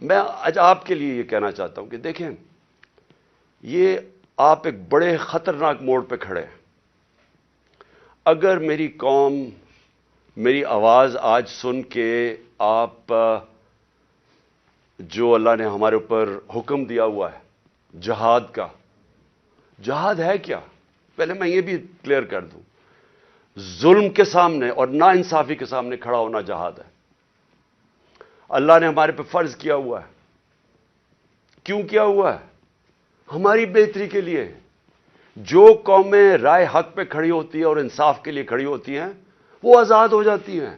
میں آج آپ کے لیے یہ کہنا چاہتا ہوں کہ دیکھیں، یہ آپ ایک بڑے خطرناک موڑ پہ کھڑے ہیں۔ اگر میری قوم میری آواز آج سن کے آپ جو اللہ نے ہمارے اوپر حکم دیا ہوا ہے جہاد کا، جہاد ہے کیا؟ پہلے میں یہ بھی کلیئر کر دوں، ظلم کے سامنے اور ناانصافی کے سامنے کھڑا ہونا جہاد ہے۔ اللہ نے ہمارے پہ فرض کیا ہوا ہے۔ کیوں کیا ہوا ہے؟ ہماری بہتری کے لیے۔ جو قومیں رائے حق پہ کھڑی ہوتی ہیں اور انصاف کے لیے کھڑی ہوتی ہیں وہ آزاد ہو جاتی ہیں،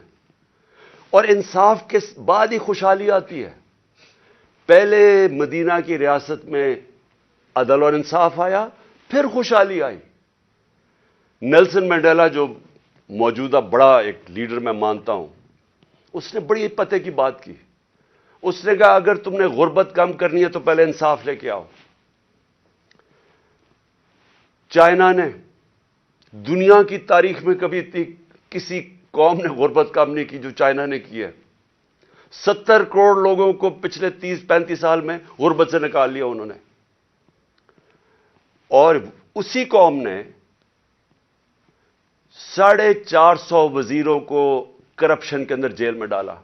اور انصاف کے بعد ہی خوشحالی آتی ہے۔ پہلے مدینہ کی ریاست میں عدل اور انصاف آیا، پھر خوشحالی آئی۔ نیلسن منڈیلا جو موجودہ بڑا ایک لیڈر میں مانتا ہوں، اس نے بڑی پتے کی بات کی۔ اس نے کہا اگر تم نے غربت کم کرنی ہے تو پہلے انصاف لے کے آؤ۔ چائنا نے دنیا کی تاریخ میں کبھی کسی قوم نے غربت کم نہیں کی جو چائنا نے کی ہے۔ 70 کروڑ لوگوں کو پچھلے 30-35 سال میں غربت سے نکال لیا انہوں نے، اور اسی قوم نے 450 وزیروں کو کرپشن کے اندر جیل میں ڈالا۔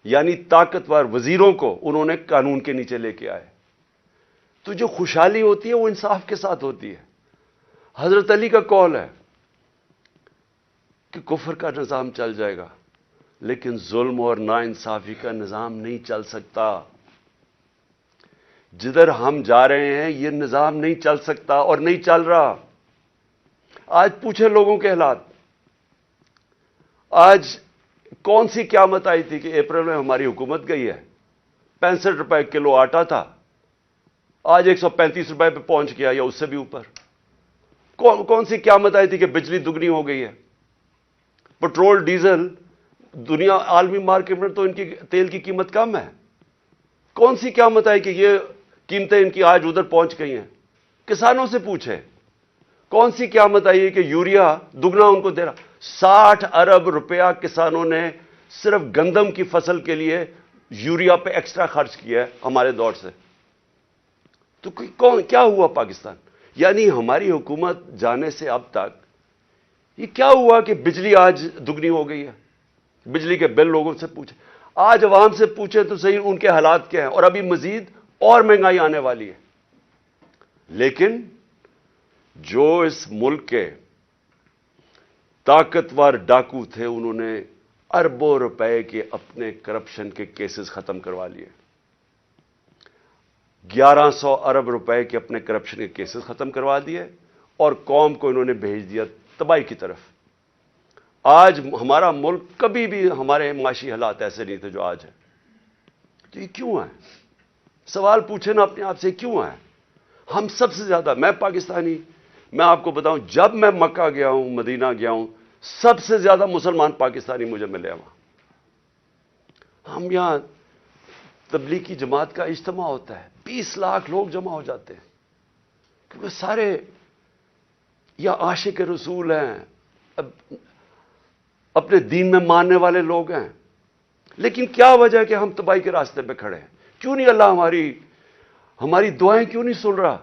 یعنی طاقتور وزیروں کو انہوں نے قانون کے نیچے لے کے آئے۔ تو جو خوشحالی ہوتی ہے وہ انصاف کے ساتھ ہوتی ہے۔ حضرت علی کا قول ہے کہ کفر کا نظام چل جائے گا لیکن ظلم اور ناانصافی کا نظام نہیں چل سکتا۔ جدھر ہم جا رہے ہیں یہ نظام نہیں چل سکتا اور نہیں چل رہا۔ آج پوچھیں لوگوں کے حالات۔ آج کون سی قیامت آئی تھی کہ اپریل میں ہماری حکومت گئی ہے؟ 65 روپے کلو آٹا تھا، آج 135 روپے پہ پہنچ گیا یا اس سے بھی اوپر۔ کون سی قیامت آئی تھی کہ بجلی دگنی ہو گئی ہے؟ پٹرول ڈیزل دنیا عالمی مارکیٹ میں تو ان کی تیل کی قیمت کم ہے۔ کون سی قیامت آئی کہ یہ قیمتیں ان کی آج ادھر پہنچ گئی ہیں؟ کسانوں سے پوچھیں کون سی قیامت آئی ہے کہ یوریا دگنا ان کو دے رہا؟ 60 ارب روپیہ کسانوں نے صرف گندم کی فصل کے لیے یوریا پہ ایکسٹرا خرچ کیا ہے ہمارے دور سے۔ تو کیا ہوا پاکستان؟ یعنی ہماری حکومت جانے سے اب تک یہ کیا ہوا کہ بجلی آج دگنی ہو گئی ہے؟ بجلی کے بل لوگوں سے پوچھیں، آج عوام سے پوچھیں تو صحیح ان کے حالات کیا ہیں، اور ابھی مزید اور مہنگائی آنے والی ہے۔ لیکن جو اس ملک کے طاقتور ڈاکو تھے انہوں نے اربوں روپے کے اپنے کرپشن کے کیسز ختم کروا لیے۔ 1100 ارب روپے کے اپنے کرپشن کے کیسز ختم کروا دیے اور قوم کو انہوں نے بھیج دیا تباہی کی طرف۔ آج ہمارا ملک، کبھی بھی ہمارے معاشی حالات ایسے نہیں تھے جو آج ہے۔ تو یہ کیوں ہے؟ سوال پوچھیں نا اپنے آپ سے، کیوں ہے؟ ہم سب سے زیادہ، میں پاکستانی، میں آپ کو بتاؤں جب میں مکہ گیا ہوں، مدینہ گیا ہوں، سب سے زیادہ مسلمان پاکستانی مجھے ملے وہاں۔ ہم یہاں تبلیغی جماعت کا اجتماع ہوتا ہے، 20 لاکھ لوگ جمع ہو جاتے ہیں، کیونکہ سارے یا عاشق رسول ہیں، اپنے دین میں ماننے والے لوگ ہیں۔ لیکن کیا وجہ ہے کہ ہم تباہی کے راستے پہ کھڑے ہیں؟ کیوں نہیں اللہ ہماری دعائیں کیوں نہیں سن رہا؟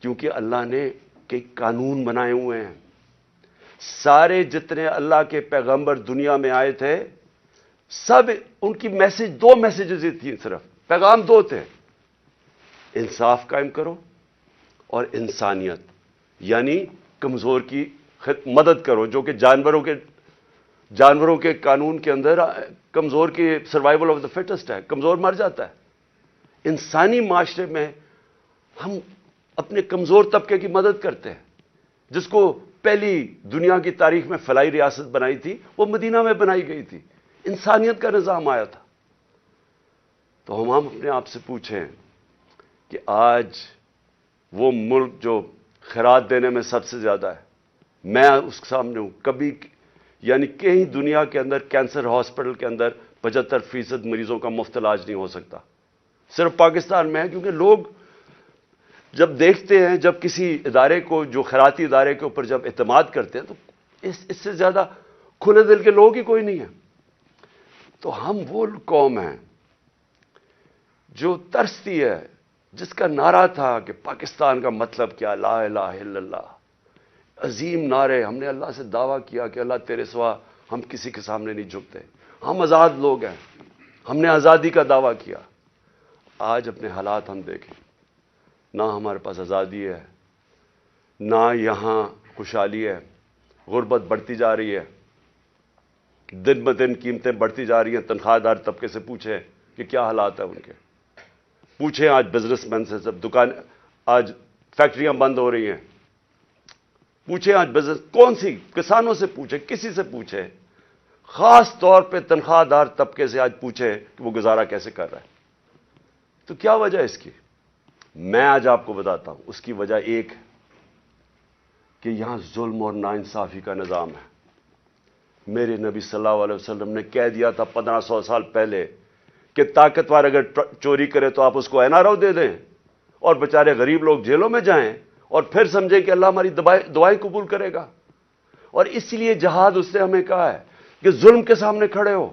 کیونکہ اللہ نے کئی قانون بنائے ہوئے ہیں۔ سارے جتنے اللہ کے پیغمبر دنیا میں آئے تھے، سب ان کی دو میسیجز ہی تھیں، صرف پیغام دو تھے: انصاف قائم کرو اور انسانیت، یعنی کمزور کی مدد کرو، جو کہ جانوروں کے قانون کے اندر کمزور کی سروائیول آف دا فٹسٹ ہے، کمزور مر جاتا ہے۔ انسانی معاشرے میں ہم اپنے کمزور طبقے کی مدد کرتے ہیں۔ جس کو پہلی دنیا کی تاریخ میں فلاحی ریاست بنائی تھی وہ مدینہ میں بنائی گئی تھی، انسانیت کا نظام آیا تھا۔ تو ہم اپنے آپ سے پوچھیں کہ آج وہ ملک جو خیرات دینے میں سب سے زیادہ ہے، میں اس کے سامنے ہوں، کبھی یعنی کہیں دنیا کے اندر کینسر ہاسپٹل کے اندر 75% مریضوں کا مفت علاج نہیں ہو سکتا، صرف پاکستان میں ہے۔ کیونکہ لوگ جب دیکھتے ہیں، جب کسی ادارے کو، جو خیراتی ادارے کے اوپر جب اعتماد کرتے ہیں، تو اس سے زیادہ کھلے دل کے لوگ ہی کوئی نہیں ہے۔ تو ہم وہ قوم ہیں جو ترستی ہے، جس کا نعرہ تھا کہ پاکستان کا مطلب کیا، لا الہ الا اللہ، عظیم نعرے. ہم نے اللہ سے دعویٰ کیا کہ اللہ تیرے سوا ہم کسی کے سامنے نہیں جھکتے، ہم آزاد لوگ ہیں، ہم نے آزادی کا دعویٰ کیا. آج اپنے حالات ہم دیکھیں، نہ ہمارے پاس آزادی ہے، نہ یہاں خوشحالی ہے. غربت بڑھتی جا رہی ہے، دن بدن قیمتیں بڑھتی جا رہی ہیں. تنخواہ دار طبقے سے پوچھیں کہ کیا حالات ہیں ان کے. پوچھیں آج بزنس مین سے، سب دکان، آج فیکٹریاں بند ہو رہی ہیں. پوچھیں آج بزنس، کون سی، کسانوں سے پوچھیں، کسی سے پوچھیں، خاص طور پہ تنخواہ دار طبقے سے آج پوچھیں کہ وہ گزارا کیسے کر رہا ہے. تو کیا وجہ ہے اس کی؟ میں آج آپ کو بتاتا ہوں. اس کی وجہ ایک ہے کہ یہاں ظلم اور ناانصافی کا نظام ہے. میرے نبی صلی اللہ علیہ وسلم نے کہہ دیا تھا 1500 سال پہلے کہ طاقتور اگر چوری کرے تو آپ اس کو NRO دے دیں اور بیچارے غریب لوگ جیلوں میں جائیں اور پھر سمجھیں کہ اللہ ہماری دعائیں قبول کرے گا. اور اس لیے جہاد اس نے ہمیں کہا ہے کہ ظلم کے سامنے کھڑے ہو،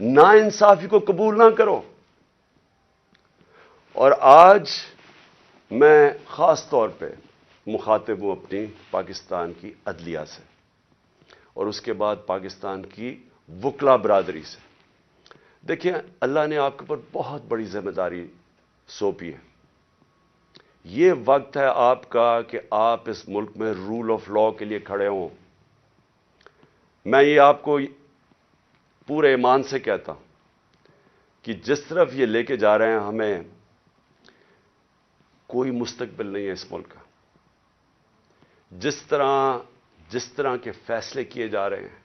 ناانصافی کو قبول نہ کرو. اور آج میں خاص طور پہ مخاطب ہوں اپنی پاکستان کی عدلیہ سے اور اس کے بعد پاکستان کی وکلا برادری سے. دیکھیں، اللہ نے آپ کے اوپر بہت بڑی ذمہ داری سونپی ہے. یہ وقت ہے آپ کا کہ آپ اس ملک میں رول آف لا کے لیے کھڑے ہوں. میں یہ آپ کو پورے ایمان سے کہتا ہوں کہ جس طرف یہ لے کے جا رہے ہیں ہمیں، کوئی مستقبل نہیں ہے اس ملک کا. جس طرح کے فیصلے کیے جا رہے ہیں،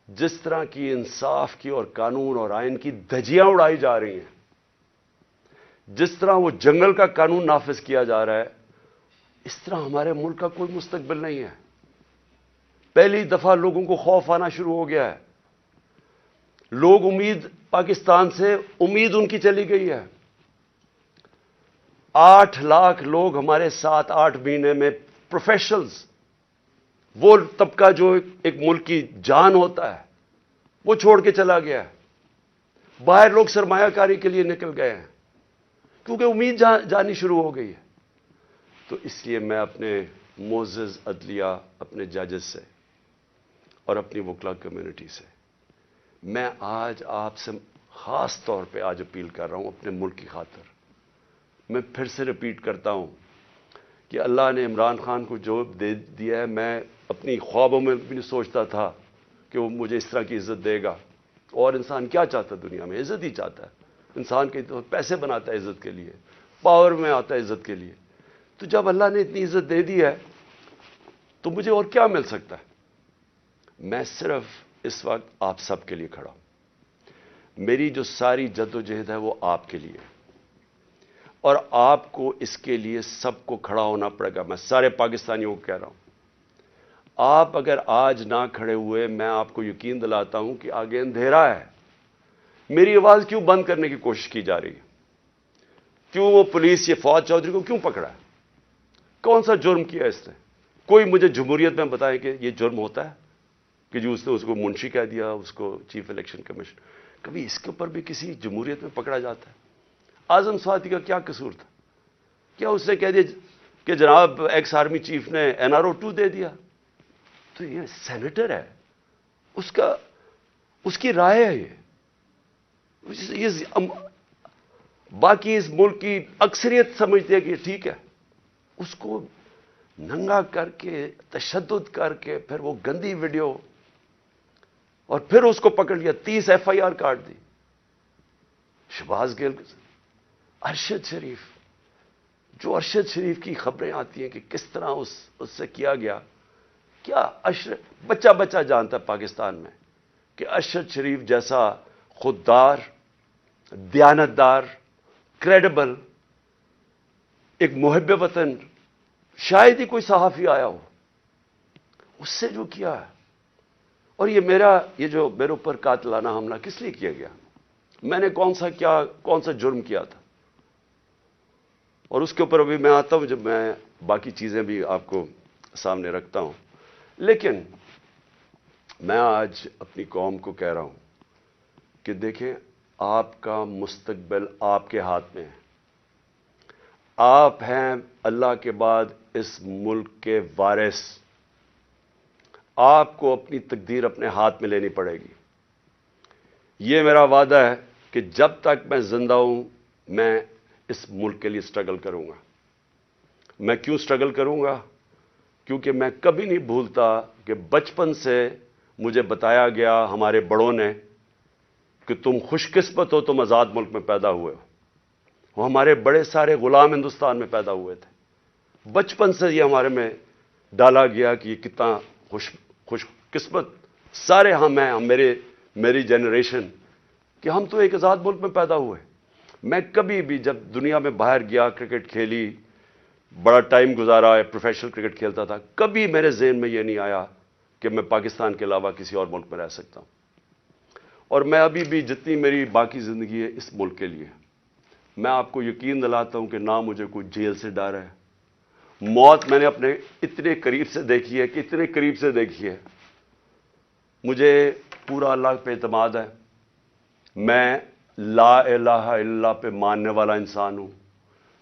جس طرح کی انصاف کی اور قانون اور آئین کی دھجیاں اڑائی جا رہی ہیں، جس طرح وہ جنگل کا قانون نافذ کیا جا رہا ہے، اس طرح ہمارے ملک کا کوئی مستقبل نہیں ہے. پہلی دفعہ لوگوں کو خوف آنا شروع ہو گیا ہے. لوگ پاکستان سے امید ان کی چلی گئی ہے. 8 لاکھ لوگ ہمارے 7-8 مہینے میں پروفیشنلز، وہ طبقہ جو ایک ملک کی جان ہوتا ہے، وہ چھوڑ کے چلا گیا ہے. باہر لوگ سرمایہ کاری کے لیے نکل گئے ہیں کیونکہ امید جانی شروع ہو گئی ہے. تو اس لیے میں اپنے معزز عدلیہ، اپنے ججز سے اور اپنی وکلا کمیونٹی سے، میں آج آپ سے خاص طور پہ آج اپیل کر رہا ہوں اپنے ملک کی خاطر. میں پھر سے ریپیٹ کرتا ہوں کہ اللہ نے عمران خان کو جو دے دیا ہے، میں اپنی خوابوں میں بھی نہیں سوچتا تھا کہ وہ مجھے اس طرح کی عزت دے گا. اور انسان کیا چاہتا ہے دنیا میں؟ عزت ہی چاہتا ہے. انسان کے تو پیسے بناتا ہے عزت کے لیے، پاور میں آتا ہے عزت کے لیے. تو جب اللہ نے اتنی عزت دے دی ہے تو مجھے اور کیا مل سکتا ہے؟ میں صرف اس وقت آپ سب کے لیے کھڑا ہوں. میری جو ساری جد و جہد ہے وہ آپ کے لیے، اور آپ کو اس کے لیے سب کو کھڑا ہونا پڑے گا. میں سارے پاکستانیوں کو کہہ رہا ہوں، آپ اگر آج نہ کھڑے ہوئے، میں آپ کو یقین دلاتا ہوں کہ آگے اندھیرا ہے. میری آواز کیوں بند کرنے کی کوشش کی جا رہی ہے؟ کیوں وہ پولیس یہ فواد چودھری کو کیوں پکڑا ہے؟ کون سا جرم کیا اس نے؟ کوئی مجھے جمہوریت میں بتائے کہ یہ جرم ہوتا ہے کہ جو اس نے اس کو منشی کہہ دیا، اس کو چیف الیکشن کمیشن. کبھی اس کے اوپر بھی کسی جمہوریت میں پکڑا جاتا ہے؟ اعظم سواتی کا کیا قصور تھا؟ کیا اس نے کہہ دیا کہ جناب ایکس آرمی چیف نے NRO 2 دے دیا؟ تو یہ سینیٹر ہے، اس کی رائے ہے. یہ باقی اس ملک کی اکثریت سمجھتی ہے کہ یہ ٹھیک ہے. اس کو ننگا کر کے، تشدد کر کے، پھر وہ گندی ویڈیو، اور پھر اس کو پکڑ لیا، 30 FIR کاٹ دی. شہباز گل، ارشد شریف، جو ارشد شریف کی خبریں آتی ہیں کہ کس طرح اس سے کیا گیا. کیا بچہ جانتا ہے پاکستان میں کہ ارشد شریف جیسا خوددار، دیانتدار، کریڈیبل، ایک محب وطن، شاید ہی کوئی صحافی آیا ہو، اس سے جو کیا ہے. اور یہ جو میرے اوپر قاتلانہ حملہ کس لیے کیا گیا؟ میں نے کون سا جرم کیا تھا؟ اور اس کے اوپر ابھی میں آتا ہوں جب میں باقی چیزیں بھی آپ کو سامنے رکھتا ہوں. لیکن میں آج اپنی قوم کو کہہ رہا ہوں کہ دیکھیں، آپ کا مستقبل آپ کے ہاتھ میں ہے. آپ ہیں اللہ کے بعد اس ملک کے وارث. آپ کو اپنی تقدیر اپنے ہاتھ میں لینی پڑے گی. یہ میرا وعدہ ہے کہ جب تک میں زندہ ہوں میں اس ملک کے لیے سٹرگل کروں گا. میں کیوں سٹرگل کروں گا؟ کیونکہ میں کبھی نہیں بھولتا کہ بچپن سے مجھے بتایا گیا ہمارے بڑوں نے کہ تم خوش قسمت ہو، تم آزاد ملک میں پیدا ہوئے ہو. وہ ہمارے بڑے سارے غلام ہندوستان میں پیدا ہوئے تھے. بچپن سے یہ ہمارے میں ڈالا گیا کہ یہ کتنا خوش قسمت سارے ہم ہیں، میری جنریشن، کہ ہم تو ایک آزاد ملک میں پیدا ہوئے. میں کبھی بھی جب دنیا میں باہر گیا، کرکٹ کھیلی، بڑا ٹائم گزارا ہے، پروفیشنل کرکٹ کھیلتا تھا، کبھی میرے ذہن میں یہ نہیں آیا کہ میں پاکستان کے علاوہ کسی اور ملک میں رہ سکتا ہوں. اور میں ابھی بھی جتنی میری باقی زندگی ہے اس ملک کے لیے. میں آپ کو یقین دلاتا ہوں کہ نہ مجھے کوئی جیل سے ڈر ہے. موت میں نے اپنے اتنے قریب سے دیکھی ہے کہ اتنے قریب سے دیکھی ہے. مجھے پورا اللہ پہ اعتماد ہے. میں لا الہ الا اللہ پہ ماننے والا انسان ہوں.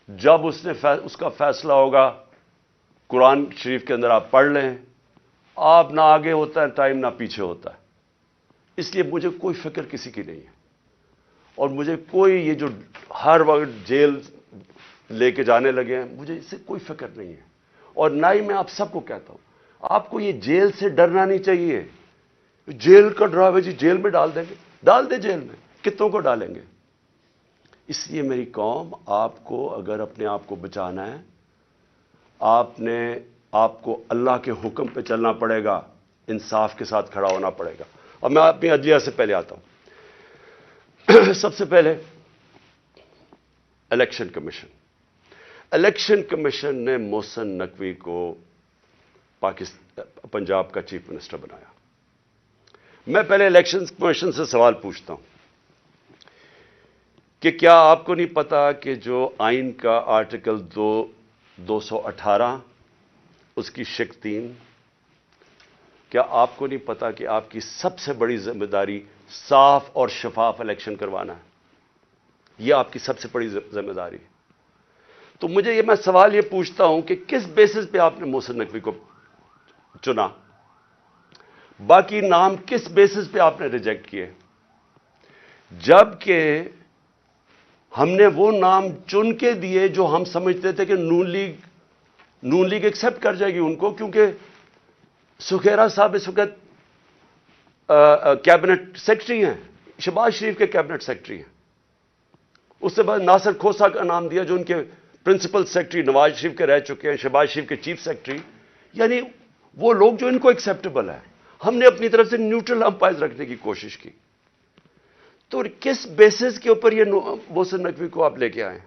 جب اس کا فیصلہ ہوگا، قرآن شریف کے اندر آپ پڑھ لیں، آپ نہ آگے ہوتا ہے ٹائم نہ پیچھے ہوتا ہے. اس لیے مجھے کوئی فکر کسی کی نہیں ہے. اور مجھے کوئی یہ جو ہر وقت جیل لے کے جانے لگے ہیں، مجھے اس سے کوئی فکر نہیں ہے. اور نہ ہی میں آپ سب کو کہتا ہوں آپ کو یہ جیل سے ڈرنا نہیں چاہیے. جیل کا ڈراوے جی جیل میں ڈال دیں گے، ڈال دیں جیل میں، کتنوں کو ڈالیں گے. اس لیے میری قوم، آپ کو اگر اپنے آپ کو بچانا ہے، آپ کو اللہ کے حکم پہ چلنا پڑے گا، انصاف کے ساتھ کھڑا ہونا پڑے گا. اب میں اپنی عدلیہ سے پہلے آتا ہوں. سب سے پہلے الیکشن کمیشن نے محسن نقوی کو پنجاب کا چیف منسٹر بنایا. میں پہلے الیکشن کمیشن سے سوال پوچھتا ہوں کہ کیا آپ کو نہیں پتا کہ جو آئین کا آرٹیکل 218 اس کی شق 3، کیا آپ کو نہیں پتا کہ آپ کی سب سے بڑی ذمہ داری صاف اور شفاف الیکشن کروانا ہے؟ یہ آپ کی سب سے بڑی ذمہ داری ہے. تو مجھے میں سوال یہ پوچھتا ہوں کہ کس بیسس پہ آپ نے محسن نقوی کو چنا؟ باقی نام کس بیسس پہ آپ نے ریجیکٹ کیے؟ جبکہ ہم نے وہ نام چن کے دیے جو ہم سمجھتے تھے کہ نون لیگ ایکسپٹ کر جائے گی ان کو، کیونکہ سکھیرا صاحب اس وقت کیبنٹ سیکرٹری ہیں، شہباز شریف کے کیبنٹ سیکرٹری ہیں. اس سے بعد ناصر کھوسہ کا نام دیا جو ان کے پرنسپل سیکرٹری نواز شریف کے رہ چکے ہیں، شہباز شریف کے چیف سیکرٹری. یعنی وہ لوگ جو ان کو ایکسیپٹیبل ہے. ہم نے اپنی طرف سے نیوٹرل امپائر رکھنے کی کوشش کی. تو کس بیسس کے اوپر یہ محسن نقوی کو آپ لے کے آئے؟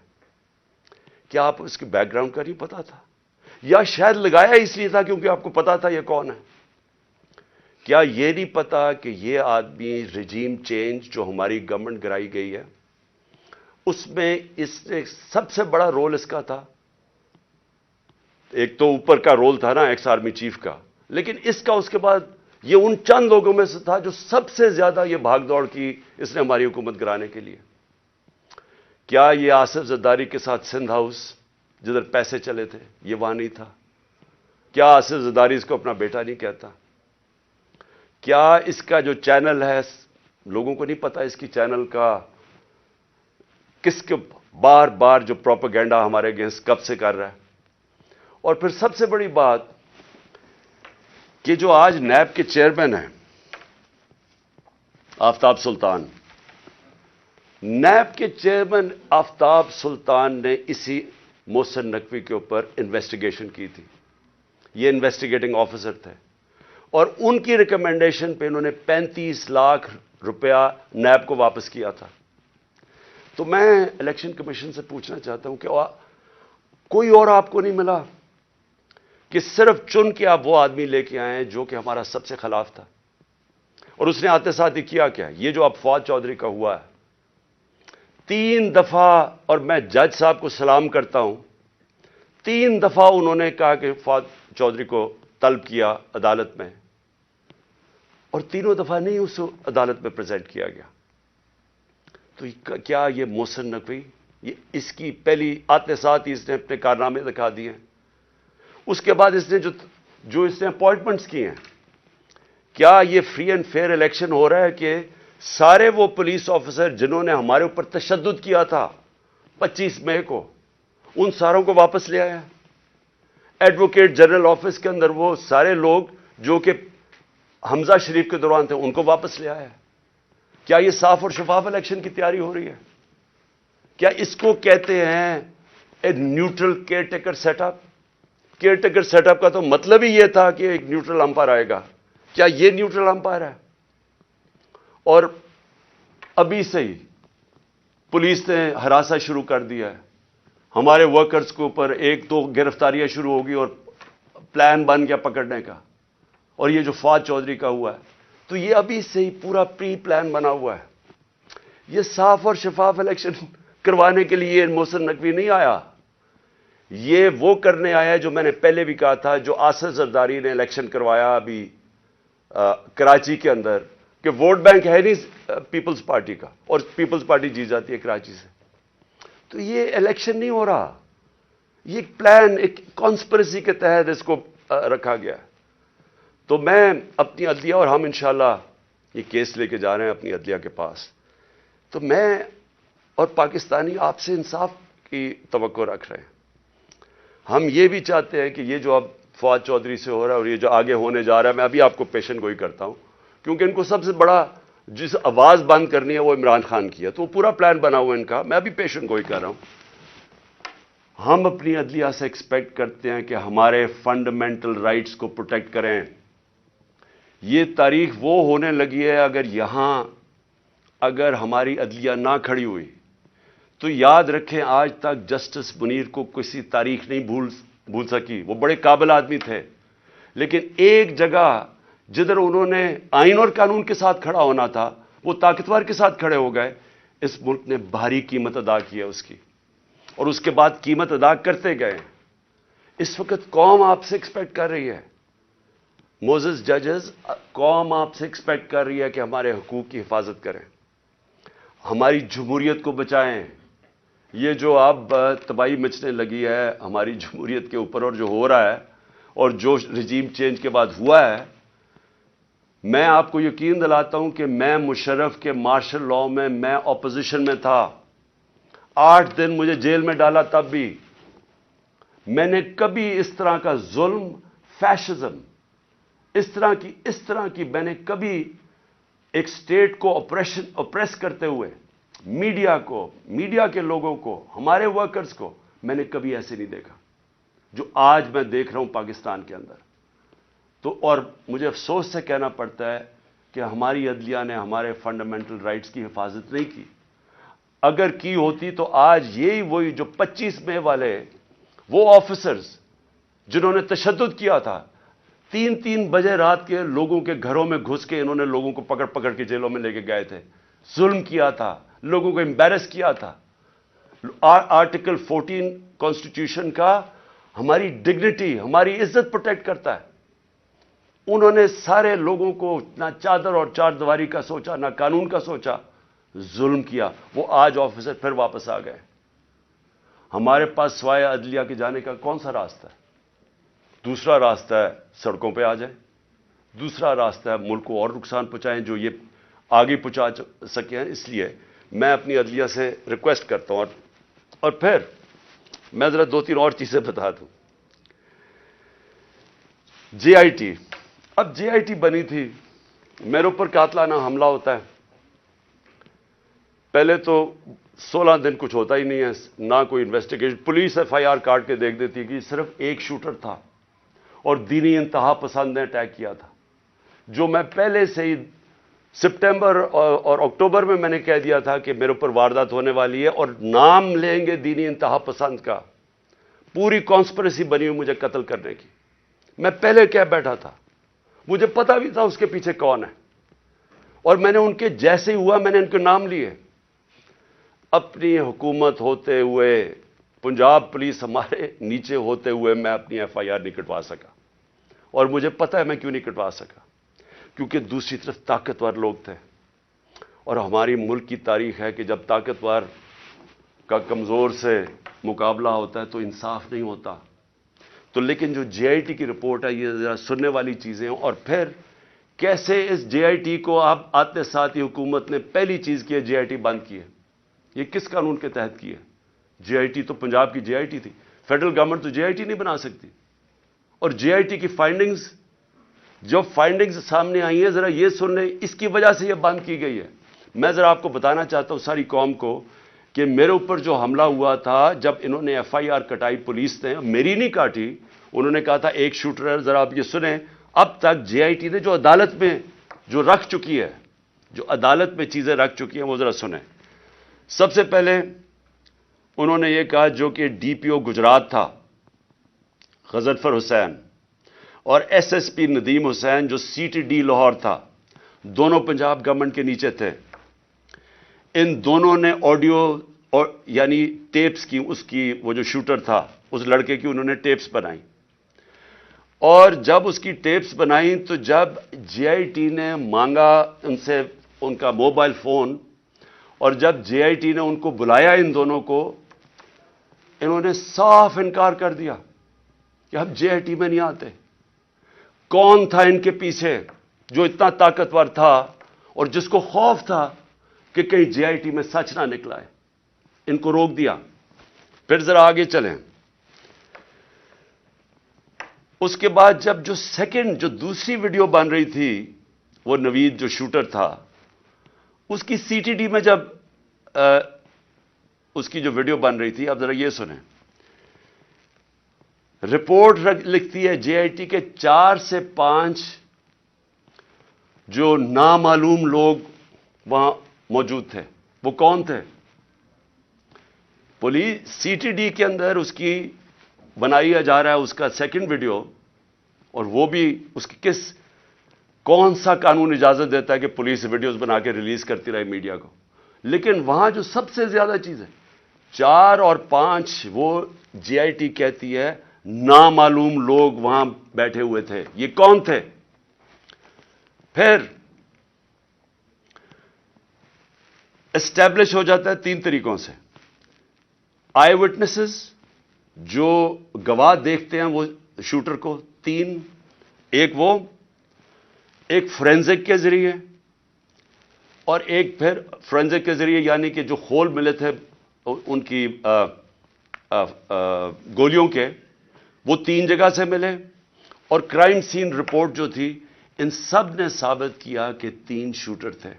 کیا آپ اس کے بیک گراؤنڈ کا نہیں پتا تھا؟ یا شاید لگایا اس لیے تھا کیونکہ آپ کو پتا تھا یہ کون ہے؟ کیا یہ نہیں پتا کہ یہ آدمی رجیم چینج جو ہماری گورنمنٹ کرائی گئی ہے اس میں اس نے سب سے بڑا رول اس کا تھا. ایک تو اوپر کا رول تھا نا ایکس آرمی چیف کا، لیکن اس کا اس کے بعد یہ ان چند لوگوں میں سے تھا جو سب سے زیادہ یہ بھاگ دوڑ کی اس نے ہماری حکومت گرانے کے لیے. کیا یہ آصف زرداری کے ساتھ سندھ ہاؤس جدھر پیسے چلے تھے یہ وہاں نہیں تھا؟ کیا آصف زرداری اس کو اپنا بیٹا نہیں کہتا؟ کیا اس کا جو چینل ہے، لوگوں کو نہیں پتا اس کی چینل کا کس کے بار بار جو پروپیگنڈا ہمارے اگینسٹ کب سے کر رہا ہے؟ اور پھر سب سے بڑی بات کہ جو آج نیب کے چیئرمین ہیں آفتاب سلطان، نیب کے چیئرمین آفتاب سلطان نے اسی محسن نقوی کے اوپر انویسٹیگیشن کی تھی. یہ انویسٹیگیٹنگ آفیسر تھے اور ان کی ریکمنڈیشن پہ انہوں نے 35 لاکھ روپیہ نیب کو واپس کیا تھا. تو میں الیکشن کمیشن سے پوچھنا چاہتا ہوں کہ کوئی اور آپ کو نہیں ملا کہ صرف چن کے آپ وہ آدمی لے کے آئے ہیں جو کہ ہمارا سب سے خلاف تھا؟ اور اس نے آتے ساتھ ہی کیا کیا؟ یہ جو اب فواد چودھری کا ہوا ہے 3 دفعہ، اور میں جج صاحب کو سلام کرتا ہوں، 3 دفعہ انہوں نے کہا کہ فواد چودھری کو طلب کیا عدالت میں، اور تینوں دفعہ نہیں اس عدالت میں پریزنٹ کیا گیا. تو کیا یہ محسن نقوی یہ اس کی پہلی آتے ساتھ ہی اس نے اپنے کارنامے دکھا دیے ہیں. اس کے بعد اس نے جو اس نے اپوائنٹمنٹس کی ہیں, کیا یہ فری اینڈ فیئر الیکشن ہو رہا ہے کہ سارے وہ پولیس آفیسر جنہوں نے ہمارے اوپر تشدد کیا تھا 25 مئی کو, ان ساروں کو واپس لے آیا؟ ایڈوکیٹ جنرل آفس کے اندر وہ سارے لوگ جو کہ حمزہ شریف کے دوران تھے ان کو واپس لے آیا؟ کیا یہ صاف اور شفاف الیکشن کی تیاری ہو رہی ہے؟ کیا اس کو کہتے ہیں ایک neutral care taker set up? Care taker set up کا تو مطلب ہی یہ تھا کہ ایک نیوٹرل امپائر آئے گا. کیا یہ نیوٹرل امپائر ہے؟ اور ابھی سے ہی پولیس نے ہراساں شروع کر دیا ہے ہمارے ورکرز کے اوپر. 1-2 گرفتاریاں شروع ہوگی اور پلان بن گیا پکڑنے کا. اور یہ جو فواد چودھری کا ہوا ہے تو یہ ابھی سے ہی پورا پری پلان بنا ہوا ہے. یہ صاف اور شفاف الیکشن کروانے کے لیے محسن نقوی نہیں آیا, یہ وہ کرنے آیا ہے جو میں نے پہلے بھی کہا تھا, جو آصف زرداری نے الیکشن کروایا ابھی کراچی کے اندر, کہ ووٹ بینک ہے نہیں پیپلز پارٹی کا اور پیپلز پارٹی جیت جاتی ہے کراچی سے. تو یہ الیکشن نہیں ہو رہا, یہ ایک پلان, ایک کانسپریسی کے تحت اس کو رکھا گیا. تو میں اپنی عدلیہ اور ہم انشاءاللہ یہ کیس لے کے جا رہے ہیں اپنی عدلیہ کے پاس, تو میں اور پاکستانی آپ سے انصاف کی توقع رکھ رہے ہیں. ہم یہ بھی چاہتے ہیں کہ یہ جو اب فواد چودھری سے ہو رہا ہے اور یہ جو آگے ہونے جا رہا ہے, میں ابھی آپ کو پیشن گوئی کرتا ہوں کیونکہ ان کو سب سے بڑا جس آواز بند کرنی ہے وہ عمران خان کی ہے, تو وہ پورا پلان بنا ہوا ہے ان کا. میں ابھی پیشن گوئی کر رہا ہوں. ہم اپنی عدلیہ سے ایکسپیکٹ کرتے ہیں کہ ہمارے فنڈامنٹل رائٹس کو پروٹیکٹ کریں. یہ تاریخ وہ ہونے لگی ہے اگر ہماری عدلیہ نہ کھڑی ہوئی تو یاد رکھیں آج تک جسٹس منیر کو کسی تاریخ نہیں بھول سکی. وہ بڑے قابل آدمی تھے, لیکن ایک جگہ جدھر انہوں نے آئین اور قانون کے ساتھ کھڑا ہونا تھا وہ طاقتور کے ساتھ کھڑے ہو گئے. اس ملک نے بھاری قیمت ادا کی ہے اس کی, اور اس کے بعد قیمت ادا کرتے گئے. اس وقت قوم آپ سے ایکسپیکٹ کر رہی ہے, موزز ججز, قوم آپ سے ایکسپیکٹ کر رہی ہے کہ ہمارے حقوق کی حفاظت کریں, ہماری جمہوریت کو بچائیں. یہ جو اب تباہی مچنے لگی ہے ہماری جمہوریت کے اوپر اور جو ہو رہا ہے اور جو رجیم چینج کے بعد ہوا ہے, میں آپ کو یقین دلاتا ہوں کہ میں مشرف کے مارشل لاء میں اپوزیشن میں تھا. 8 دن مجھے جیل میں ڈالا, تب بھی میں نے کبھی اس طرح کا ظلم, فیشزم, اس طرح کی میں نے کبھی ایک سٹیٹ کو اپریس کرتے ہوئے میڈیا کے لوگوں کو, ہمارے ورکرز کو, میں نے کبھی ایسے نہیں دیکھا جو آج میں دیکھ رہا ہوں پاکستان کے اندر. تو اور مجھے افسوس سے کہنا پڑتا ہے کہ ہماری عدلیہ نے ہمارے فنڈامنٹل رائٹس کی حفاظت نہیں کی. اگر کی ہوتی تو آج وہی جو 25 مئی والے وہ آفیسرز جنہوں نے تشدد کیا تھا, 3 بجے رات کے لوگوں کے گھروں میں گھس کے انہوں نے لوگوں کو پکڑ کے جیلوں میں لے کے گئے تھے, ظلم کیا تھا, لوگوں کو امبیرس کیا تھا. آرٹیکل 14 کانسٹیٹیوشن کا ہماری ڈگنیٹی, ہماری عزت پروٹیکٹ کرتا ہے. انہوں نے سارے لوگوں کو نہ چادر اور چار دیواری کا سوچا, نہ قانون کا سوچا, ظلم کیا. وہ آج آفیسر پھر واپس آ گئے. ہمارے پاس سوائے عدلیہ کے جانے کا کون سا راستہ ہے؟ دوسرا راستہ ہے سڑکوں پہ آ جائیں, دوسرا راستہ ہے ملک کو اور نقصان پہنچائیں جو یہ آگے پہنچا سکے ہیں. اس لیے میں اپنی عدلیہ سے ریکویسٹ کرتا ہوں. اور پھر میں ذرا 2-3 اور چیزیں بتا دوں. جے آئی ٹی, اب جے آئی ٹی بنی تھی, میرے اوپر قاتلانہ حملہ ہوتا ہے. پہلے تو 16 دن کچھ ہوتا ہی نہیں ہے, نہ کوئی investigation. Police F I R کاٹ کے دیکھ دیتی کہ صرف ایک شوٹر تھا اور دینی انتہا پسند نے اٹیک کیا تھا, جو میں پہلے سے ہی سپٹمبر اور اکتوبر میں نے کہہ دیا تھا کہ میرے اوپر واردات ہونے والی ہے اور نام لیں گے دینی انتہا پسند کا. پوری کانسپریسی بنی ہوئی مجھے قتل کرنے کی. میں پہلے کہہ بیٹھا تھا, مجھے پتا بھی تھا اس کے پیچھے کون ہے, اور میں نے ان کے جیسے ہی ہوا میں نے ان کے نام لیے. اپنی حکومت ہوتے ہوئے, پنجاب پولیس ہمارے نیچے ہوتے ہوئے میں اپنی ایف آئی آر نہیں کٹوا سکا. اور مجھے پتا ہے میں کیوں نہیں کٹوا سکا, کیونکہ دوسری طرف طاقتور لوگ تھے اور ہماری ملک کی تاریخ ہے کہ جب طاقتور کا کمزور سے مقابلہ ہوتا ہے تو انصاف نہیں ہوتا. تو لیکن جو جے آئی ٹی کی رپورٹ ہے یہ ذرا سننے والی چیزیں ہیں. اور پھر کیسے اس جے آئی ٹی کو آپ آتے ساتھ ہی حکومت نے پہلی چیز کی ہے جے آئی ٹی بند کی ہے. یہ کس قانون کے تحت کی ہے؟ جے آئی ٹی تو پنجاب کی جے آئی ٹی تھی. فیڈرل گورنمنٹ تو جے آئی ٹی نہیں بنا سکتی. اور جے آئی ٹی کی فائنڈنگز جو فائنڈنگز سامنے آئی ہیں ذرا یہ سن لیں, اس کی وجہ سے یہ بند کی گئی ہے. میں ذرا آپ کو بتانا چاہتا ہوں ساری قوم کو کہ میرے اوپر جو حملہ ہوا تھا جب انہوں نے ایف آئی آر کٹائی پولیس نے, میری نہیں کاٹی, انہوں نے کہا تھا ایک شوٹر ہے. ذرا آپ یہ سنیں اب تک جے آئی ٹی نے جو عدالت میں جو رکھ چکی ہے, جو عدالت میں چیزیں رکھ چکی ہیں وہ ذرا سنیں. سب سے پہلے انہوں نے یہ کہا جو کہ ڈی پی او گجرات تھا غضنفر حسین اور ایس ایس پی ندیم حسین جو سی ٹی ڈی لاہور تھا, دونوں پنجاب گورنمنٹ کے نیچے تھے. ان دونوں نے آڈیو یعنی ٹیپس کی, اس کی وہ جو شوٹر تھا اس لڑکے کی انہوں نے ٹیپس بنائی. اور جب اس کی ٹیپس بنائی تو جب جے آئی ٹی نے مانگا ان سے ان کا موبائل فون, اور جب جے آئی ٹی نے ان کو بلایا ان دونوں کو, انہوں نے صاف انکار کر دیا کہ ہم جے آئی ٹی میں نہیں آتے. کون تھا ان کے پیچھے جو اتنا طاقتور تھا اور جس کو خوف تھا کہ کہیں جے آئی ٹی میں سچ نہ نکلا ہے؟ ان کو روک دیا. پھر ذرا آگے چلیں. اس کے بعد جب جو سیکنڈ جو دوسری ویڈیو بن رہی تھی, وہ نوید جو شوٹر تھا اس کی سی ٹی ڈی میں جب اس کی جو ویڈیو بن رہی تھی, اب ذرا یہ سنیں. رپورٹ لکھتی ہے جے آئی ٹی کے 4 سے 5 جو نامعلوم لوگ وہاں موجود تھے. وہ کون تھے؟ پولیس سی ٹی ڈی کے اندر اس کی بنایا جا رہا ہے اس کا سیکنڈ ویڈیو, اور وہ بھی اس کی کون سا قانون اجازت دیتا ہے کہ پولیس ویڈیوز بنا کے ریلیز کرتی رہے میڈیا کو؟ لیکن وہاں جو سب سے زیادہ چیز ہے 4 اور 5 وہ جے آئی ٹی کہتی ہے نامعلوم لوگ وہاں بیٹھے ہوئے تھے. یہ کون تھے؟ پھر اسٹیبلش ہو جاتا ہے 3 طریقوں سے. آئی وٹنسز جو گواہ دیکھتے ہیں وہ شوٹر کو 3, ایک فورینزک کے ذریعے, اور ایک پھر فورینزک کے ذریعے یعنی کہ جو خول ملے تھے ان کی گولیوں کے, وہ 3 جگہ سے ملے. اور کرائم سین رپورٹ جو تھی ان سب نے ثابت کیا کہ 3 شوٹر تھے.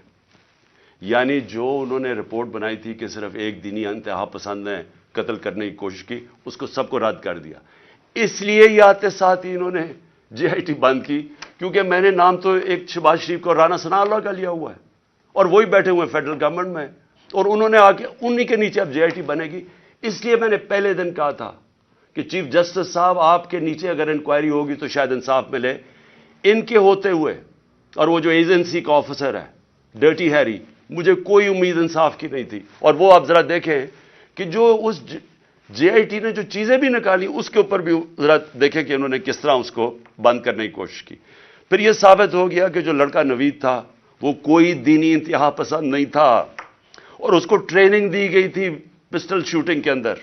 یعنی جو انہوں نے رپورٹ بنائی تھی کہ صرف ایک دینی انتہا پسند نے قتل کرنے کی کوشش کی, اس کو سب کو رد کر دیا. اس لیے یہ آتے ساتھ ہی انہوں نے جے آئی ٹی بند کی, کیونکہ میں نے نام تو ایک شہباز شریف کو رانا ثناء اللہ کا لیا ہوا ہے, اور وہی بیٹھے ہوئے ہیں فیڈرل گورنمنٹ میں, اور انہوں نے آ کے انہی کے نیچے اب جے آئی ٹی بنے گی. اس لیے میں نے پہلے دن کہا تھا کہ چیف جسٹس صاحب آپ کے نیچے اگر انکوائری ہوگی تو شاید انصاف ملے. ان کے ہوتے ہوئے, اور وہ جو ایجنسی کا آفیسر ہے ڈرٹی ہیری, مجھے کوئی امید انصاف کی نہیں تھی. اور وہ آپ ذرا دیکھیں کہ جو اس جے آئی ٹی نے جو چیزیں بھی نکالی اس کے اوپر بھی ذرا دیکھیں کہ انہوں نے کس طرح اس کو بند کرنے کی کوشش کی. پھر یہ ثابت ہو گیا کہ جو لڑکا نوید تھا وہ کوئی دینی انتہا پسند نہیں تھا, اور اس کو ٹریننگ دی گئی تھی پسٹل شوٹنگ کے اندر.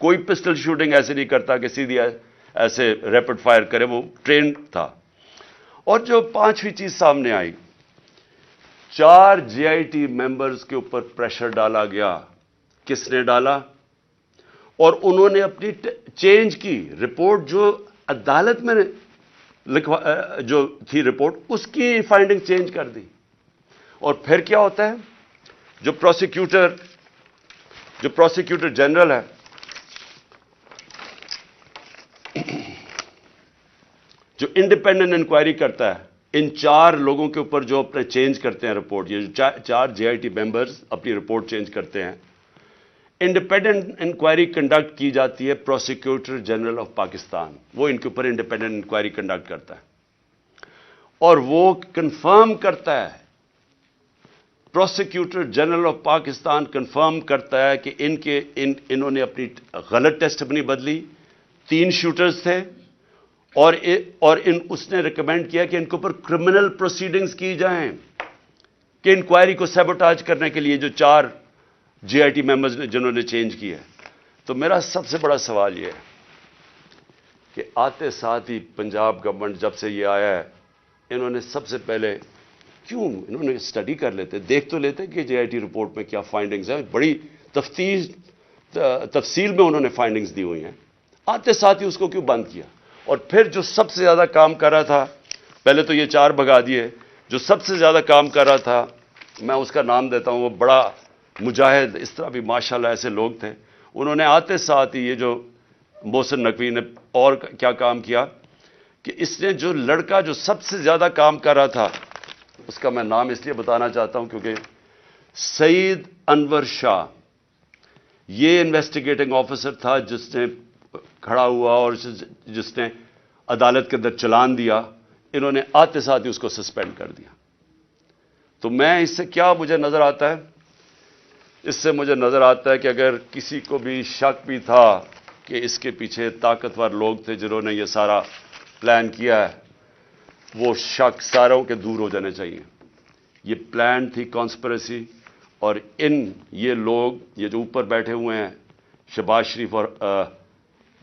کوئی پسٹل شوٹنگ ایسے نہیں کرتا کہ سیدھی ایسے ریپڈ فائر کرے, وہ ٹرینڈ تھا. اور جو 5ویں چیز سامنے آئی, 4 جے آئی ٹی ممبرز کے اوپر پریشر ڈالا گیا. کس نے ڈالا؟ اور انہوں نے اپنی چینج کی رپورٹ, جو عدالت میں جو تھی رپورٹ اس کی فائنڈنگ چینج کر دی. اور پھر کیا ہوتا ہے, جو پروسیکیوٹر جنرل ہے, جو انڈیپینڈنٹ انکوائری کرتا ہے ان 4 لوگوں کے اوپر جو اپنے چینج کرتے ہیں رپورٹ, یہ جو 4 جے آئی ٹی ممبرز اپنی رپورٹ چینج کرتے ہیں, انڈیپینڈنٹ انکوائری کنڈکٹ کی جاتی ہے پروسیکیوٹر جنرل آف پاکستان. وہ ان کے اوپر انڈیپینڈنٹ انکوائری کنڈکٹ کرتا ہے, اور وہ کنفرم کرتا ہے, prosecutor general of Pakistan confirm کرتا ہے کہ انہوں نے اپنی غلط ٹیسٹ اپنی بدلی. 3 شوٹرز تھے, اور اس نے ریکمینڈ کیا کہ ان کے اوپر کرمنل پروسیڈنگز کی جائیں. کہ انکوائری کو سیبوٹاج کرنے کے لیے جو 4 جے آئی ٹی ممبرز نے جنہوں نے چینج کیا ہے. تو میرا سب سے بڑا سوال یہ ہے کہ آتے ساتھ ہی پنجاب گورنمنٹ جب سے یہ آیا ہے, انہوں نے سب سے پہلے کیوں انہوں نے اسٹڈی کر لیتے, دیکھ تو لیتے کہ جے آئی ٹی رپورٹ میں کیا فائنڈنگز ہیں, بڑی تفصیل میں انہوں نے فائنڈنگز دی ہوئی ہیں. آتے ساتھ ہی اس کو کیوں بند کیا؟ اور پھر جو سب سے زیادہ کام کر رہا تھا, پہلے تو یہ 4 بھگا دیے, جو سب سے زیادہ کام کر رہا تھا, میں اس کا نام دیتا ہوں, وہ بڑا مجاہد, اس طرح بھی ماشاءاللہ ایسے لوگ تھے, انہوں نے آتے ساتھ ہی یہ جو محسن نقوی نے اور کیا کام کیا کہ اس نے جو لڑکا جو سب سے زیادہ کام کر رہا تھا, اس کا میں نام اس لیے بتانا چاہتا ہوں کیونکہ سعید انور شاہ, یہ انویسٹیگیٹنگ آفیسر تھا جس نے کھڑا ہوا اور جس نے عدالت کے اندر چلان دیا, انہوں نے آتے ساتھ ہی اس کو سسپینڈ کر دیا. تو میں اس سے کیا مجھے نظر آتا ہے, اس سے مجھے نظر آتا ہے کہ اگر کسی کو بھی شک بھی تھا کہ اس کے پیچھے طاقتور لوگ تھے جنہوں نے یہ سارا پلان کیا ہے, وہ شک ساروں کے دور ہو جانے چاہیے. یہ پلان تھی کانسپریسی, اور یہ لوگ یہ جو اوپر بیٹھے ہوئے ہیں شہباز شریف اور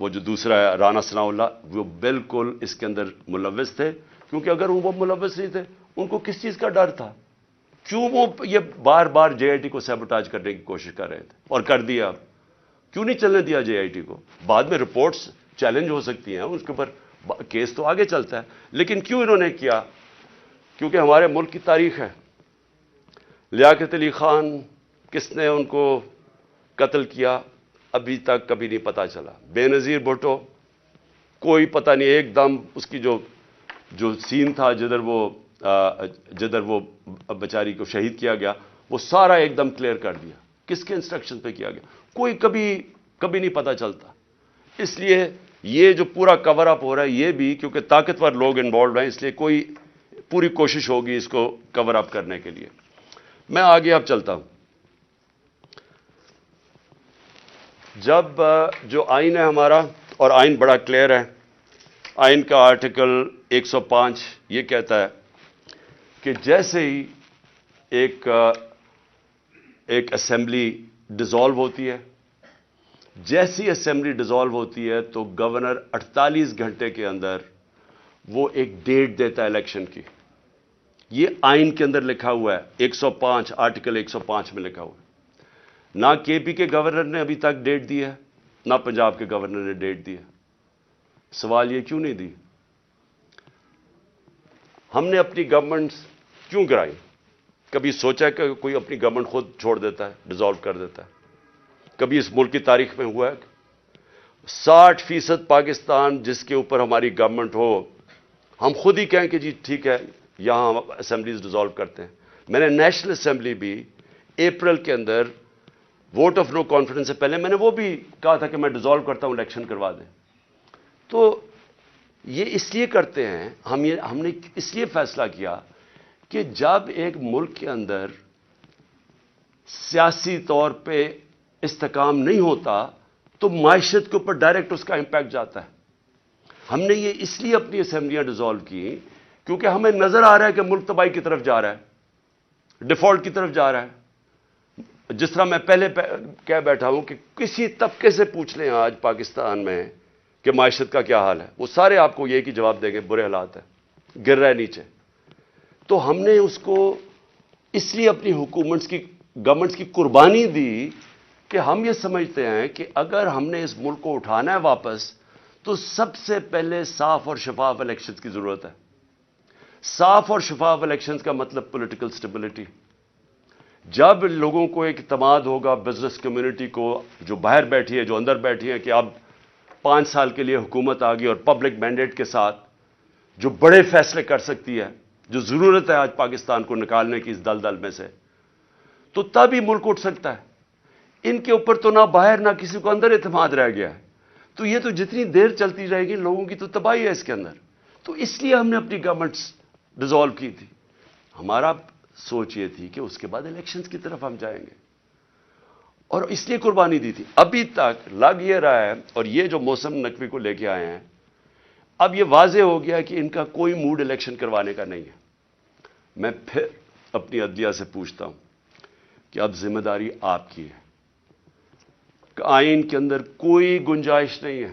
وہ جو دوسرا ہے رانا ثناء اللہ, وہ بالکل اس کے اندر ملوث تھے. کیونکہ اگر وہ ملوث نہیں تھے, ان کو کس چیز کا ڈر تھا؟ کیوں وہ یہ بار بار جے آئی ٹی کو سیبوٹاج کرنے کی کوشش کر رہے تھے, اور کر دیا. کیوں نہیں چلنے دیا جے آئی ٹی کو؟ بعد میں رپورٹس چیلنج ہو سکتی ہیں, اس کے اوپر کیس تو آگے چلتا ہے, لیکن کیوں انہوں نے کیا؟ کیونکہ ہمارے ملک کی تاریخ ہے. لیاقت علی خان کس نے ان کو قتل کیا ابھی تک کبھی نہیں پتا چلا. بے نظیر بھٹو کوئی پتہ نہیں, ایک دم اس کی جو سین تھا جدھر وہ بیچاری کو شہید کیا گیا, وہ سارا ایک دم کلیئر کر دیا. کس کے انسٹرکشن پہ کیا گیا کوئی کبھی نہیں پتا چلتا. اس لیے یہ جو پورا کور اپ ہو رہا ہے, یہ بھی کیونکہ طاقتور لوگ انوالوڈ ہیں, اس لیے کوئی پوری کوشش ہوگی اس کو کور اپ کرنے کے لیے. میں آگے اب چلتا ہوں. جب جو آئین ہے ہمارا, اور آئین بڑا کلیئر ہے, آئین کا آرٹیکل 105 یہ کہتا ہے کہ جیسے ہی ایک اسمبلی ڈیزالو ہوتی ہے, جیسی اسمبلی ڈیزالو ہوتی ہے تو گورنر 48 گھنٹے کے اندر وہ ایک ڈیٹ دیتا ہے الیکشن کی. یہ آئین کے اندر لکھا ہوا ہے, 105 آرٹیکل 105 میں لکھا ہوا ہے. نہ کے پی کے گورنر نے ابھی تک ڈیٹ دی ہے, نہ پنجاب کے گورنر نے ڈیٹ دی ہے. سوال یہ کیوں نہیں دی؟ ہم نے اپنی گورنمنٹ کیوں گرائی؟ کبھی سوچا کہ کوئی اپنی گورنمنٹ خود چھوڑ دیتا ہے, ڈیزالو کر دیتا ہے؟ کبھی اس ملک کی تاریخ میں ہوا ہے؟ 60% پاکستان جس کے اوپر ہماری گورنمنٹ ہو, ہم خود ہی کہیں کہ جی ٹھیک ہے یہاں ہم اسمبلیز ڈیزالو کرتے ہیں. میں نے نیشنل اسمبلی بھی اپریل کے اندر ووٹ آف نو کانفیڈنس سے پہلے میں نے وہ بھی کہا تھا کہ میں ڈیزالو کرتا ہوں, الیکشن کروا دیں. تو یہ اس لیے کرتے ہیں, ہم نے اس لیے فیصلہ کیا کہ جب ایک ملک کے اندر سیاسی طور پہ استحکام نہیں ہوتا تو معیشت کے اوپر ڈائریکٹ اس کا امپیکٹ جاتا ہے. ہم نے یہ اس لیے اپنی اسمبلیاں ڈیزالو کی کیونکہ ہمیں نظر آ رہا ہے کہ ملک تباہی کی طرف جا رہا ہے, ڈیفالٹ کی طرف جا رہا ہے. جس طرح میں پہلے کہہ بیٹھا ہوں کہ کسی طبقے سے پوچھ لیں آج پاکستان میں کہ معیشت کا کیا حال ہے, وہ سارے آپ کو یہی جواب دیں گے برے حالات ہیں, گر رہا ہے نیچے. تو ہم نے اس کو اس لیے اپنی گورنمنٹس کی قربانی دی کہ ہم یہ سمجھتے ہیں کہ اگر ہم نے اس ملک کو اٹھانا ہے واپس تو سب سے پہلے صاف اور شفاف الیکشنز کی ضرورت ہے. صاف اور شفاف الیکشنز کا مطلب پولیٹیکل سٹیبلٹی. جب لوگوں کو ایک اعتماد ہوگا, بزنس کمیونٹی کو جو باہر بیٹھی ہے جو اندر بیٹھی ہے, کہ اب 5 سال کے لیے حکومت آ گئی اور پبلک مینڈیٹ کے ساتھ جو بڑے فیصلے کر سکتی ہے, جو ضرورت ہے آج پاکستان کو نکالنے کی اس دلدل میں سے, تو تب ہی ملک اٹھ سکتا ہے. ان کے اوپر تو نہ باہر نہ کسی کو اندر اعتماد رہ گیا ہے. تو یہ تو جتنی دیر چلتی رہے گی لوگوں کی تو تباہی ہے اس کے اندر. تو اس لیے ہم نے اپنی گورنمنٹس ڈیزالو کی تھی. ہمارا سوچ یہ تھی کہ اس کے بعد الیکشنز کی طرف ہم جائیں گے, اور اس لیے قربانی دی تھی. ابھی تک لگ یہ رہا ہے, اور یہ جو محسن نقوی کو لے کے آئے ہیں, اب یہ واضح ہو گیا کہ ان کا کوئی موڈ الیکشن کروانے کا نہیں ہے. میں پھر اپنی عدلیہ سے پوچھتا ہوں کہ اب ذمہ داری آپ کی ہے کہ آئین کے اندر کوئی گنجائش نہیں ہے.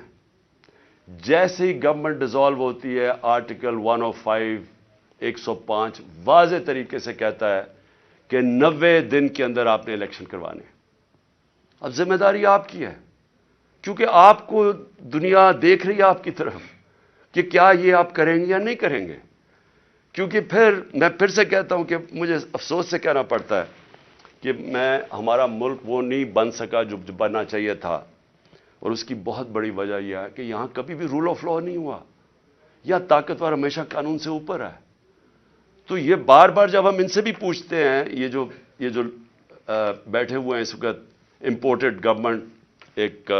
جیسے ہی گورنمنٹ ڈیزالو ہوتی ہے آرٹیکل 105 105 واضح طریقے سے کہتا ہے کہ 90 دن کے اندر آپ نے الیکشن کروانے. اب ذمہ داری آپ کی ہے کیونکہ آپ کو دنیا دیکھ رہی ہے آپ کی طرف کہ کیا یہ آپ کریں گے یا نہیں کریں گے. کیونکہ میں پھر سے کہتا ہوں کہ مجھے افسوس سے کہنا پڑتا ہے کہ ہمارا ملک وہ نہیں بن سکا جو بننا چاہیے تھا. اور اس کی بہت بڑی وجہ یہ ہے کہ یہاں کبھی بھی رول آف لا نہیں ہوا. یا طاقتور ہمیشہ قانون سے اوپر ہے. تو یہ بار بار جب ہم ان سے بھی پوچھتے ہیں، یہ جو بیٹھے ہوئے ہیں اس وقت امپورٹڈ گورنمنٹ ایک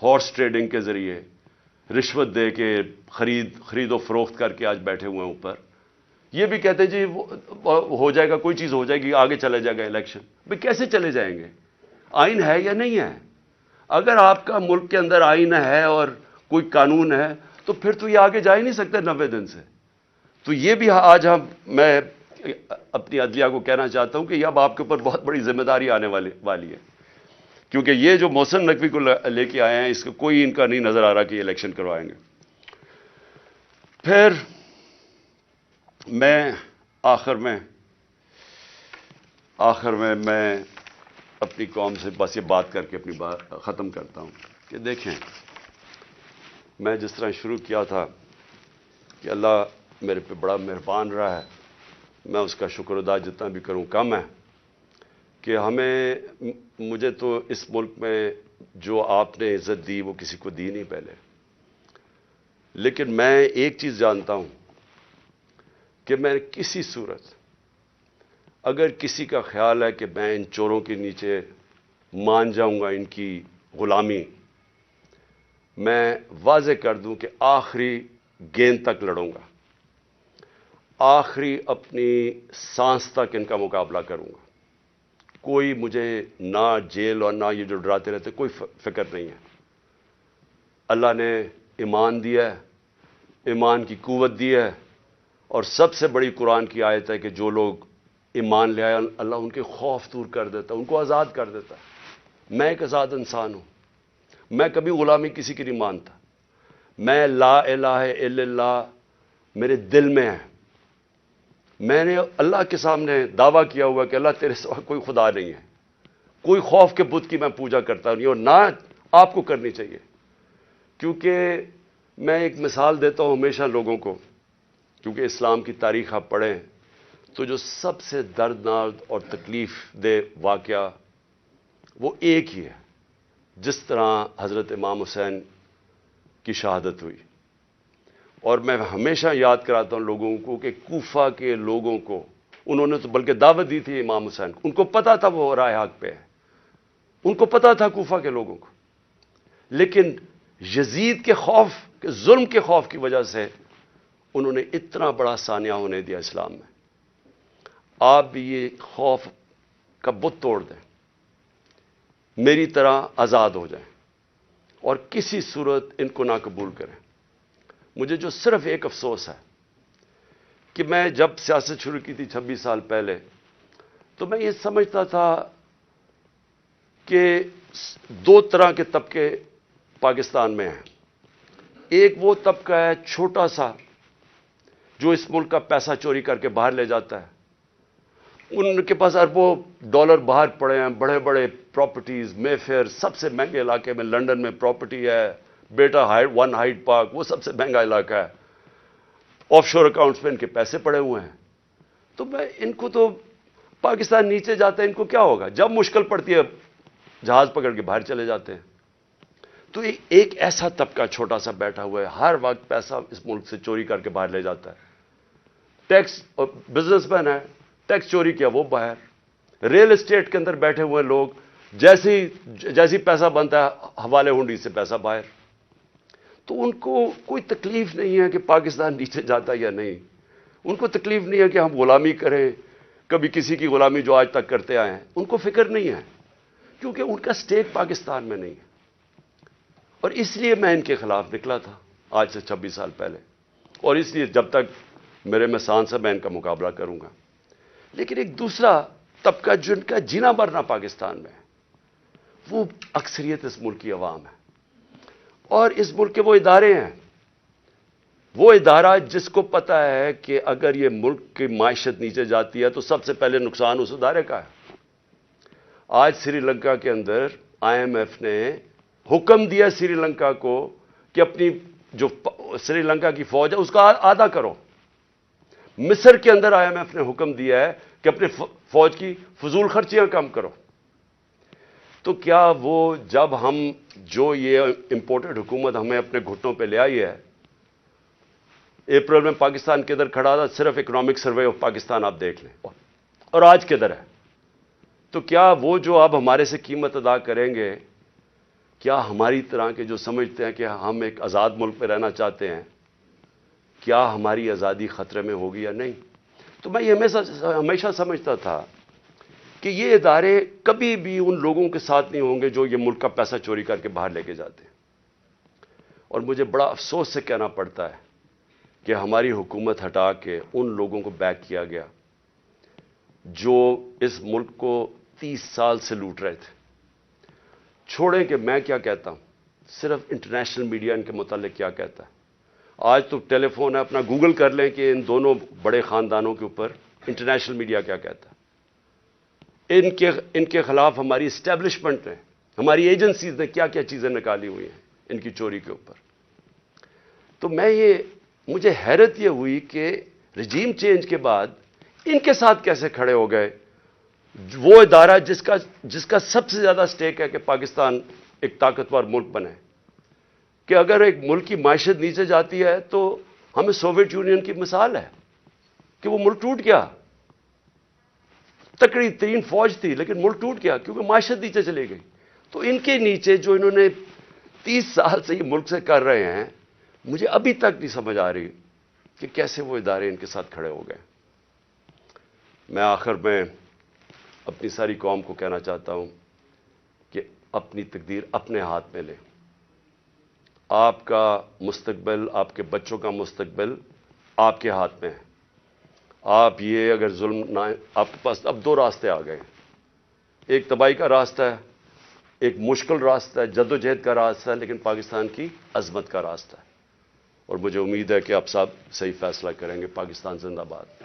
ہارس ٹریڈنگ کے ذریعے رشوت دے کے خرید و فروخت کر کے آج بیٹھے ہوئے ہیں اوپر، یہ بھی کہتے ہیں جی ہو جائے گا، کوئی چیز ہو جائے گی، آگے چلے جائے گا الیکشن. بھئی کیسے چلے جائیں گے؟ آئین ہے یا نہیں ہے؟ اگر آپ کا ملک کے اندر آئین ہے اور کوئی قانون ہے تو پھر تو یہ آگے جا ہی نہیں سکتے 90 دن سے. تو یہ بھی آج میں اپنی عدلیہ کو کہنا چاہتا ہوں کہ یہ اب آپ کے اوپر بہت بڑی ذمہ داری آنے والی ہے، کیونکہ یہ جو محسن نقوی کو لے کے آئے ہیں اس کو کوئی ان کا نہیں نظر آ رہا کہ یہ الیکشن کروائیں گے. پھر میں آخر میں اپنی قوم سے بس یہ بات کر کے اپنی بات ختم کرتا ہوں کہ دیکھیں، میں جس طرح شروع کیا تھا کہ اللہ میرے پہ بڑا مہربان رہا ہے، میں اس کا شکر ادا جتنا بھی کروں کم ہے کہ مجھے تو اس ملک میں جو آپ نے عزت دی وہ کسی کو دی نہیں پہلے. لیکن میں ایک چیز جانتا ہوں کہ میں کسی صورت اگر کسی کا خیال ہے کہ میں ان چوروں کے نیچے مان جاؤں گا ان کی غلامی، میں واضح کر دوں کہ آخری گیند تک لڑوں گا، آخری اپنی سانس تک ان کا مقابلہ کروں گا. کوئی مجھے نہ جیل اور نہ یہ جو ڈراتے رہتے کوئی فکر نہیں ہے. اللہ نے ایمان دیا ہے، ایمان کی قوت دی ہے، اور سب سے بڑی قرآن کی آیت ہے کہ جو لوگ ایمان لے آئے اللہ ان کے خوف دور کر دیتا ہے، ان کو آزاد کر دیتا ہے. میں ایک آزاد انسان ہوں، میں کبھی غلامی کسی کی نہیں مانتا. میں لا الہ الا اللہ میرے دل میں ہے. میں نے اللہ کے سامنے دعویٰ کیا ہوا کہ اللہ تیرے سوا کوئی خدا نہیں ہے. کوئی خوف کے بت کی میں پوجا کرتا نہیں، اور نہ آپ کو کرنی چاہیے. کیونکہ میں ایک مثال دیتا ہوں ہمیشہ لوگوں کو، کیونکہ اسلام کی تاریخ آپ پڑھیں تو جو سب سے دردناک اور تکلیف دہ واقعہ وہ ایک ہی ہے. جس طرح حضرت امام حسین کی شہادت ہوئی، اور میں ہمیشہ یاد کراتا ہوں لوگوں کو کہ کوفہ کے لوگوں کو انہوں نے تو بلکہ دعوت دی تھی امام حسین کو، ان کو پتا تھا وہ راہ حق پہ ہے، ان کو پتا تھا کوفہ کے لوگوں کو، لیکن یزید کے خوف کے ظلم کے خوف کی وجہ سے انہوں نے اتنا بڑا سانیہ ہونے دیا اسلام میں. آپ بھی یہ خوف کا بت توڑ دیں، میری طرح آزاد ہو جائیں اور کسی صورت ان کو نہ قبول کریں. مجھے جو صرف ایک افسوس ہے کہ میں جب سیاست شروع کی تھی 26 سال پہلے تو میں یہ سمجھتا تھا کہ 2 طرح کے طبقے پاکستان میں ہیں. ایک وہ طبقہ ہے چھوٹا سا جو اس ملک کا پیسہ چوری کر کے باہر لے جاتا ہے، ان کے پاس اربوں ڈالر باہر پڑے ہیں، بڑے بڑے پراپرٹیز، مے فیئر سب سے مہنگے علاقے میں لنڈن میں پراپرٹی ہے، بیٹا ون ہائیڈ پارک وہ سب سے مہنگا علاقہ ہے، آف شور اکاؤنٹس میں ان کے پیسے پڑے ہوئے ہیں. تو میں ان کو تو پاکستان نیچے جاتا ہے ان کو کیا ہوگا، جب مشکل پڑتی ہے جہاز پکڑ کے باہر چلے جاتے ہیں. تو ایک ایسا طبقہ چھوٹا سا بیٹھا ہوا ہے، ہر وقت پیسہ اس ملک سے چوری کر کے باہر لے جاتا ہے. ٹیکس بزنس مین ہے، ٹیکس چوری کیا وہ باہر. ریل اسٹیٹ کے اندر بیٹھے ہوئے لوگ جیسی پیسہ بنتا ہے حوالے ہنڈی سے پیسہ باہر. تو ان کو کوئی تکلیف نہیں ہے کہ پاکستان نیچے جاتا یا نہیں، ان کو تکلیف نہیں ہے کہ ہم غلامی کریں، کبھی کسی کی غلامی جو آج تک کرتے آئے ہیں ان کو فکر نہیں ہے، کیونکہ ان کا سٹیک پاکستان میں نہیں ہے. اور اس لیے میں ان کے خلاف نکلا تھا آج سے 26 سال پہلے، اور اس لیے جب تک میرے میں سانس ہے میں ان کا مقابلہ کروں گا. لیکن ایک دوسرا طبقہ جن کا جینا مرنا پاکستان میں، وہ اکثریت اس ملک کی عوام ہے، اور اس ملک کے وہ ادارے ہیں، وہ ادارہ جس کو پتا ہے کہ اگر یہ ملک کی معیشت نیچے جاتی ہے تو سب سے پہلے نقصان اس ادارے کا ہے۔ آج سری لنکا کے اندر IMF نے حکم دیا سری لنکا کو کہ اپنی جو سری لنکا کی فوج ہے اس کا آدھا کرو۔ مصر کے اندر IMF نے حکم دیا ہے کہ اپنے فوج کی فضول خرچیاں کم کرو۔ تو کیا وہ جب ہم جو یہ امپورٹڈ حکومت ہمیں اپنے گھٹنوں پہ لے آئی ہے، اپریل میں پاکستان کدھر کھڑا تھا، صرف اکنامک سروے آف پاکستان آپ دیکھ لیں، اور آج کدھر ہے؟ تو کیا وہ جو اب ہمارے سے قیمت ادا کریں گے، کیا ہماری طرح کے جو سمجھتے ہیں کہ ہم ایک آزاد ملک پہ رہنا چاہتے ہیں، کیا ہماری آزادی خطرے میں ہوگی یا نہیں؟ تو میں یہ ہمیشہ سمجھتا تھا کہ یہ ادارے کبھی بھی ان لوگوں کے ساتھ نہیں ہوں گے جو یہ ملک کا پیسہ چوری کر کے باہر لے کے جاتے ہیں۔ اور مجھے بڑا افسوس سے کہنا پڑتا ہے کہ ہماری حکومت ہٹا کے ان لوگوں کو بیک کیا گیا جو اس ملک کو 30 سال سے لوٹ رہے تھے۔ چھوڑیں کہ میں کیا کہتا ہوں، صرف انٹرنیشنل میڈیا ان کے متعلق کیا کہتا ہے۔ آج تو ٹیلی فون ہے، اپنا گوگل کر لیں کہ ان دونوں بڑے خاندانوں کے اوپر انٹرنیشنل میڈیا کیا کہتا ہے۔ ان کے خلاف ہماری اسٹیبلشمنٹ نے، ہماری ایجنسیز نے کیا کیا چیزیں نکالی ہوئی ہیں ان کی چوری کے اوپر۔ تو مجھے حیرت یہ ہوئی کہ رجیم چینج کے بعد ان کے ساتھ کیسے کھڑے ہو گئے، وہ ادارہ جس کا سب سے زیادہ سٹیک ہے کہ پاکستان ایک طاقتور ملک بنے، کہ اگر ایک ملک کی معیشت نیچے جاتی ہے تو ہمیں سوویت یونین کی مثال ہے کہ وہ ملک ٹوٹ گیا، تکڑی ترین فوج تھی لیکن ملک ٹوٹ گیا کیونکہ معیشت نیچے چلی گئی۔ تو ان کے نیچے جو انہوں نے 30 سال سے یہ ملک سے کر رہے ہیں، مجھے ابھی تک نہیں سمجھ آ رہی کہ کیسے وہ ادارے ان کے ساتھ کھڑے ہو گئے۔ میں آخر میں اپنی ساری قوم کو کہنا چاہتا ہوں کہ اپنی تقدیر اپنے ہاتھ میں لیں۔ آپ کا مستقبل، آپ کے بچوں کا مستقبل آپ کے ہاتھ میں ہے۔ آپ یہ اگر ظلم نہ، آپ کے پاس اب 2 راستے آ گئے، ایک تباہی کا راستہ ہے، ایک مشکل راستہ ہے، جدوجہد کا راستہ ہے، لیکن پاکستان کی عظمت کا راستہ ہے، اور مجھے امید ہے کہ آپ سب صحیح فیصلہ کریں گے۔ پاکستان زندہ باد۔